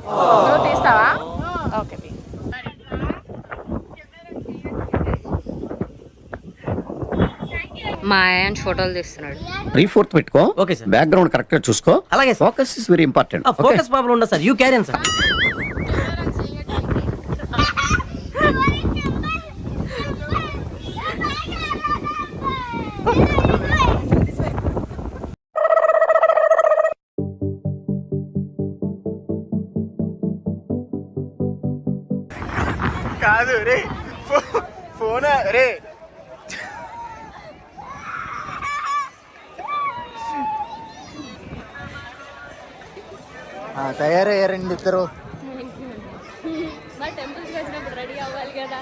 నువ్వు తీస్తావా? ఓకే. మా ఆయన ఫోటోలు తీస్తున్నాడు. 3/4 పెట్టుకో. Okay sir. బ్యాక్గ్రౌండ్ కరెక్ట్ గా చూసుకో. అలాగే sir. Focus is very important. Focus problem ఉండదు sir, you carry on sir. కాదు రే, ఫోన్ రే. తయారయ్యారండి ఇద్దరు. మా టెంపుల్స్కి వచ్చినప్పుడు రెడీ అవ్వాలి కదా.